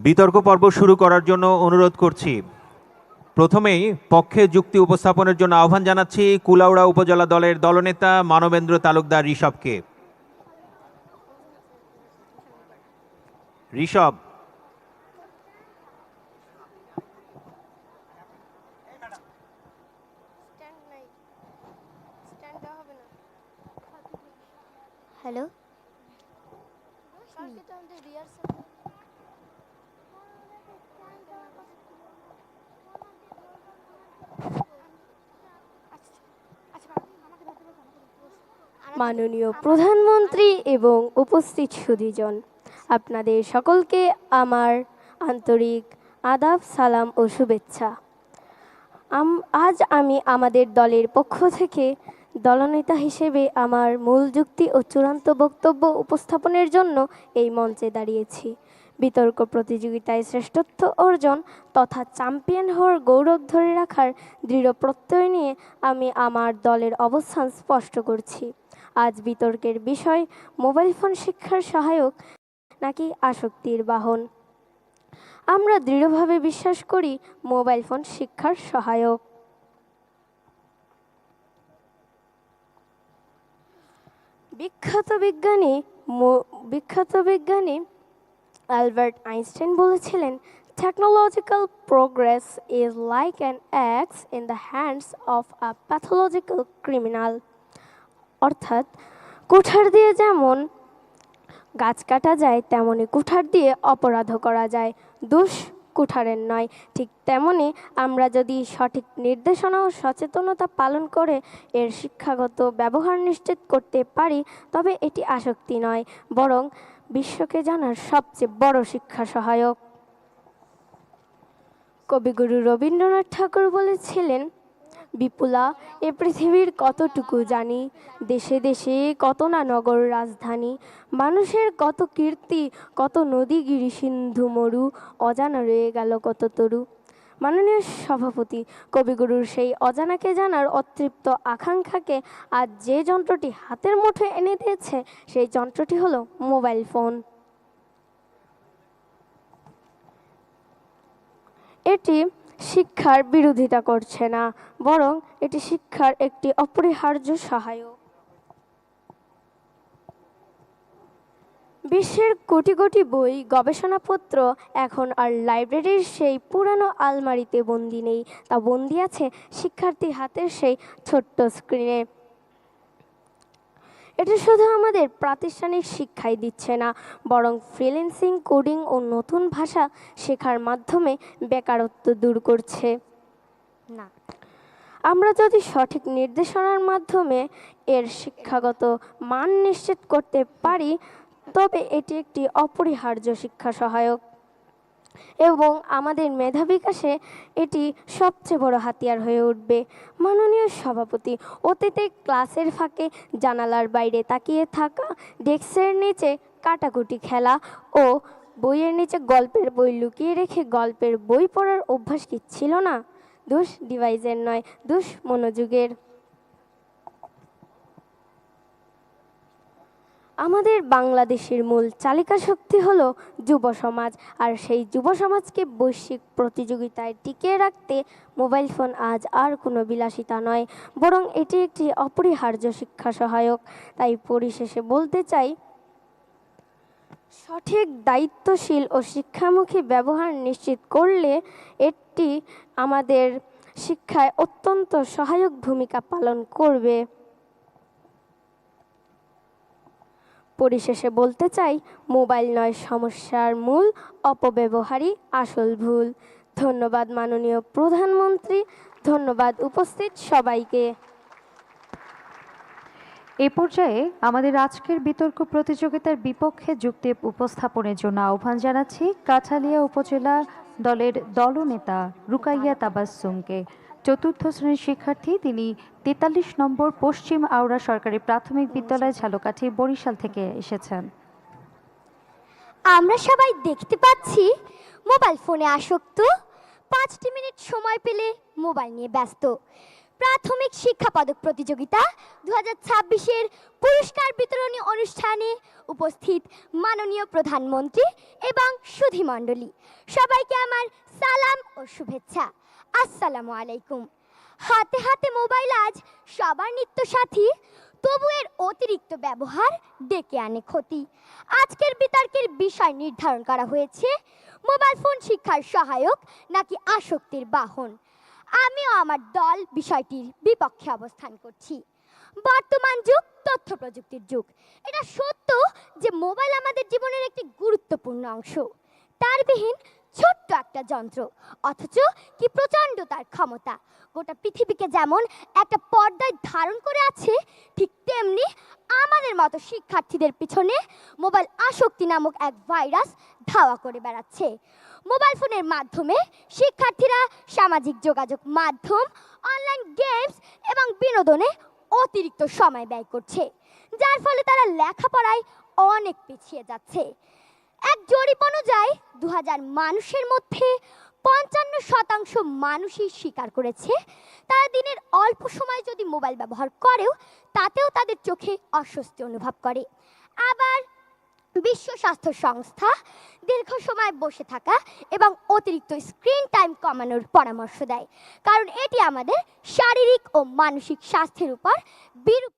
বিতর্ক পর্ব শুরু করার জন্য অনুরোধ করছি। প্রথমেই পক্ষে যুক্তি উপস্থাপনের জন্য আহ্বান জানাচ্ছি কুলাউড়া উপজেলা দলের দলনেতা মানবেন্দ্র তালুকদার ঋষভকে। ঋষভ, হ্যালো, মাননীয় প্রধানমন্ত্রী এবং উপস্থিত সুধীজন, আপনাদের সকলকে আমার আন্তরিক আদাব, সালাম ও শুভেচ্ছা। আজ আমি আমাদের দলের পক্ষ থেকে দলনেতা হিসেবে আমার মূল যুক্তি ও চূড়ান্ত বক্তব্য উপস্থাপনের জন্য এই মঞ্চে দাঁড়িয়েছি। বিতর্ক প্রতিযোগিতায় শ্রেষ্ঠত্ব অর্জন তথা চ্যাম্পিয়ন হওয়ার গৌরব ধরে রাখার দৃঢ় প্রত্যয় নিয়ে আমি আমার দলের অবস্থান স্পষ্ট করছি। আজ বিতর্কের বিষয় মোবাইল ফোন শিক্ষার সহায়ক নাকি আসক্তির বাহন। আমরা দৃঢ়ভাবে বিশ্বাস করি মোবাইল ফোন শিক্ষার সহায়ক। বিখ্যাত বিজ্ঞানী অ্যালবার্ট আইনস্টাইন বলেছিলেন, technological progress is like an axe in the hands of a pathological criminal. অর্থাৎ কুঠার দিয়ে যেমন গাছ কাটা যায় তেমনি কুঠার দিয়ে অপরাধও করা যায়, দোষ কুঠারের নয়। ঠিক তেমনি আমরা যদি সঠিক নির্দেশনা ও সচেতনতা পালন করে এর শিক্ষাগত ব্যবহার নিশ্চিত করতে পারি, তবে এটি আসক্তি নয়, বরং বিশ্বকে জানার সবচেয়ে বড় শিক্ষা সহায়ক। কবিগুরু রবীন্দ্রনাথ ঠাকুর বলেছিলেন, বিপুলা এ পৃথিবীর কতটুকু জানি, দেশে দেশে কত না নগর রাজধানী, মানুষের কত কীর্তি, কত নদী গিরি সিন্ধু মরু, অজানা রয়ে গেল কত তরু। মাননীয় সভাপতি, কবিগুরুর সেই অজানাকে জানার অতৃপ্ত আকাঙ্ক্ষাকে আজ যে যন্ত্রটি হাতের মুঠোয় এনে দিয়েছে, সেই যন্ত্রটি হলো মোবাইল ফোন। এটি শিক্ষার বিরোধিতা করছে না, বরং এটি শিক্ষার একটি অপরিহার্য সহায়ক। বিশ্বের কোটি কোটি বই, গবেষণাপত্র এখন আর লাইব্রেরির সেই পুরানো আলমারিতে বন্দি নেই, তা বন্দি আছে শিক্ষার্থী হাতের সেই ছোট্ট স্ক্রিনে। এটা শুধু আমাদের প্রাতিষ্ঠানিক শিক্ষাই দিচ্ছে না, বরং ফ্রিল্যান্সিং, কোডিং ও নতুন ভাষা শেখার মাধ্যমে বেকারত্ব দূর করছে। না, আমরা যদি সঠিক নির্দেশনার মাধ্যমে এর শিক্ষাগত মান নিশ্চিত করতে পারি, তবে এটি একটি অপরিহার্য শিক্ষা সহায়ক এবং আমাদের মেধা বিকাশে এটি সবচেয়ে বড় হাতিয়ার হয়ে উঠবে। মাননীয় সভাপতি, অতীতে ক্লাসের ফাঁকে জানালার বাইরে তাকিয়ে থাকা, ডেস্কের নিচে কাটাকুটি খেলা ও বইয়ের নিচে গল্পের বই লুকিয়ে রেখে গল্পের বই পড়ার অভ্যাস কি ছিল না? দোষ ডিভাইসের নয়, দোষ মনোযোগের। আমাদের বাংলাদেশের মূল চালিকা শক্তি হলো যুব সমাজ, আর সেই যুব সমাজকে বৈশ্বিক প্রতিযোগিতায় টিকিয়ে রাখতে মোবাইল ফোন আজ আর কোনো বিলাসিতা নয়, বরং এটি একটি অপরিহার্য শিক্ষা সহায়ক। তাই পরিশেষে বলতে চাই, সঠিক, দায়িত্বশীল ও শিক্ষামুখী ব্যবহার নিশ্চিত করলে এটি আমাদের শিক্ষায় অত্যন্ত সহায়ক ভূমিকা পালন করবে। পরিশেষে বলতে চাই, মোবাইল নয় সমস্যার মূল, অপব্যবহারই আসল ভুল। ধন্যবাদ মাননীয় প্রধানমন্ত্রী, ধন্যবাদ উপস্থিত সবাইকে। এ পর্যায়ে আমাদের আজকের বিতর্ক প্রতিযোগিতার বিপক্ষে যুক্তি উপস্থাপনের জন্য আহ্বান জানাচ্ছি কাঠালিয়া উপজেলা দলের দলনেতা রুকাইয়া তাবাসসুমকে। চতুর্থ শ্রেণীর শিক্ষার্থী, তিনি 43 নম্বর পশ্চিম আওড়া সরকারি প্রাথমিক বিদ্যালয় ঝালকাঠি, বরিশাল থেকে এসেছেন। আমরা সবাই দেখতে পাচ্ছি মোবাইল ফোনে আসক্ত, 5টি মিনিট সময় পেলে মোবাইল নিয়ে ব্যস্ত। প্রাথমিক শিক্ষা পদক প্রতিযোগিতা 2026-এর পুরস্কার বিতরণী অনুষ্ঠানে উপস্থিত মাননীয় প্রধানমন্ত্রী এবং সুধীমণ্ডলী, সবাইকে আমার সালাম ও শুভেচ্ছা। আসসালামু আলাইকুম। হাতে হাতে মোবাইল আজ সবার নিত্য সাথী, তবু এর অতিরিক্ত ব্যবহার ডেকে আনে ক্ষতি। আজকের বিতর্কের বিষয় নির্ধারণ করা হয়েছে মোবাইল ফোন শিক্ষার সহায়ক নাকি আসক্তির বাহন। আমিও আমার দল বিষয়টির বিপক্ষে অবস্থান করছি। বর্তমান যুগ তথ্য প্রযুক্তির যুগ। এটা সত্য যে মোবাইল আমাদের জীবনের একটি গুরুত্বপূর্ণ অংশ। তারবিহীন ছোট্ট একটা যন্ত্র, অথচ কি প্রচণ্ড তার ক্ষমতা। গোটা পৃথিবীকে যেমন একটা পর্দায় ধারণ করে আছে, ঠিক তেমনি আমাদের মতো শিক্ষার্থীদের পিছনে মোবাইল আসক্তি নামক এক ভাইরাস ধাওয়া করে বেড়াচ্ছে। মোবাইল ফোনের মাধ্যমে শিক্ষার্থীরা সামাজিক যোগাযোগ মাধ্যম, অনলাইন গেমস এবং বিনোদনে অতিরিক্ত সময় ব্যয় করছে, যার ফলে তারা লেখাপড়ায় অনেক পিছিয়ে যাচ্ছে। এক জরিপ অনুযায়ী 2000 মানুষের মধ্যে 55% মানুষই স্বীকার করেছে তারা দিনের অল্প সময় যদি মোবাইল ব্যবহার করেও তাতেও তাদের চোখে অস্বস্তি অনুভব করে। আবার বিশ্ব স্বাস্থ্য সংস্থা দীর্ঘ সময় বসে থাকা এবং অতিরিক্ত স্ক্রিন টাইম কমানোর পরামর্শ দেয়, কারণ এটি আমাদের শারীরিক ও মানসিক স্বাস্থ্যের উপর বিরূপ